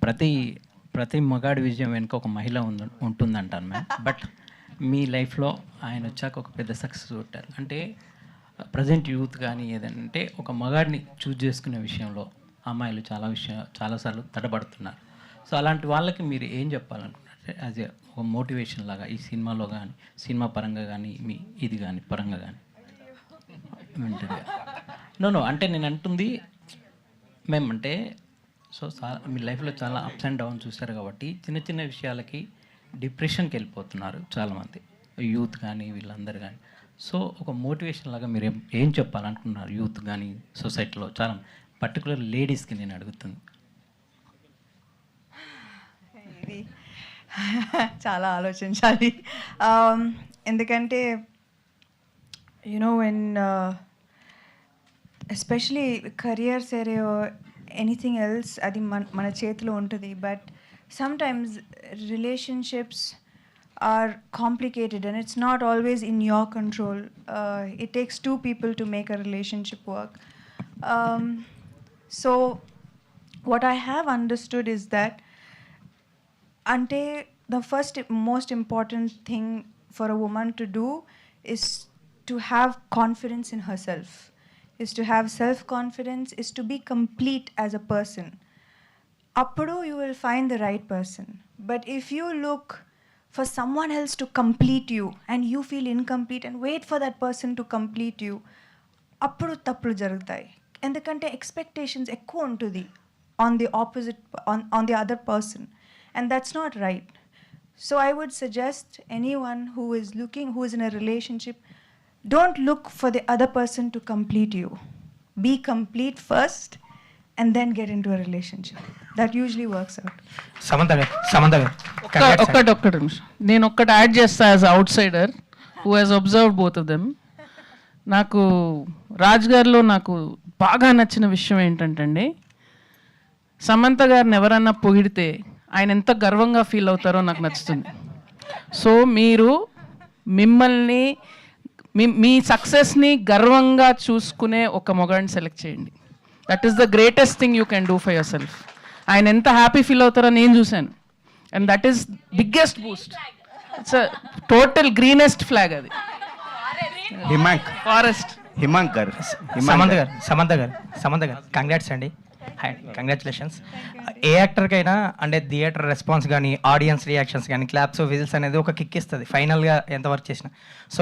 ప్రతి ప్రతి మగాడి విజయం వెనుక ఒక మహిళ ఉంటుందంటాను మ్యామ్. బట్ మీ లైఫ్లో ఆయన వచ్చాక ఒక పెద్ద సక్సెస్ కొట్టారు. అంటే ప్రజెంట్ యూత్ కానీ ఏదంటే ఒక మగాడిని చూజ్ చేసుకునే విషయంలో అమ్మాయిలు చాలాసార్లు తడబడుతున్నారు. సో అలాంటి వాళ్ళకి మీరు ఏం చెప్పాలనుకుంటున్నారు యాజ్ ఏ ఒక మోటివేషన్ లాగా ఈ సినిమాలో కానీ, సినిమా పరంగా కానీ, మీ ఇది కానీ పరంగా కానీ వింటది? నో అంటే నేను అంటుంది మేమంటే సో మీ లైఫ్లో చాలా అప్స్ అండ్ డౌన్స్ చూస్తారు కాబట్టి చిన్న చిన్న విషయాలకి డిప్రెషన్కి వెళ్ళిపోతున్నారు చాలామంది, యూత్ కానీ వీళ్ళందరూ కానీ. సో ఒక మోటివేషన్ లాగా మీరు ఏం చెప్పాలనుకుంటున్నారు యూత్ కానీ, సొసైటీలో చాలా పర్టికులర్ లేడీస్కి నేను అడుగుతుంది. ఇది చాలా ఆలోచించాలి. ఎందుకంటే యునో వెన్ ఎస్పెషలీ కెరియర్ సరే ఎనీథింగ్ ఎల్స్ అది మన చేతిలో ఉంటుంది. But sometimes relationships are complicated and it's not always in your control. It takes two people to make a relationship work. So what I have understood is that ante the first most important thing for a woman to do is to have confidence in herself, is to have self-confidence, is to be complete as a person. Appudu you will find the right person. But if you look for someone else to complete you and you feel incomplete and wait for that person to complete you, appudu tappulu jarugutayi. Endukante expectations ekku untudi on the opposite on the other person, and that's not right. So I would suggest anyone who is in a relationship, don't look for the other person to complete you. Be complete first and then get into a relationship. That usually works out. Samantha గారు ఒక్కటి నిమిషం నేను ఒక్కటి add చేస్తా as out cider who has observed both of them. నాకు రాజ్ గారిలో నాకు బాగా నచ్చిన విషయం ఏంటంటే సమంత గారిని ఎవరన్నా పొగిడితే ఆయన ఎంత గర్వంగా ఫీల్ అవుతారో నాకు నచ్చుతుంది. సో మీరు మిమ్మల్ని మీ సక్సెస్ని గర్వంగా చూసుకునే ఒక మొగాడిని సెలెక్ట్ చేయండి. That is the greatest thing you can do for your self. ఆయన ఎంత హ్యాపీ ఫీల్ అవుతారో నేను చూశాను. And that is biggest Boost. It's a total greenest flag అది. ఫారెస్ట్ హిమాంక్ గారు సమంత గారు కంగ్రాట్స్ అండి. కంగ్రాచులేషన్స్. ఏ యాక్టర్కైనా అంటే థియేటర్ రెస్పాన్స్ కానీ, ఆడియన్స్ రియాక్షన్స్ కానీ, క్లాప్స్, విజిల్స్ అనేది ఒక కిక్ ఇస్తుంది ఫైనల్గా ఎంత వర్క్ చేసినా. సో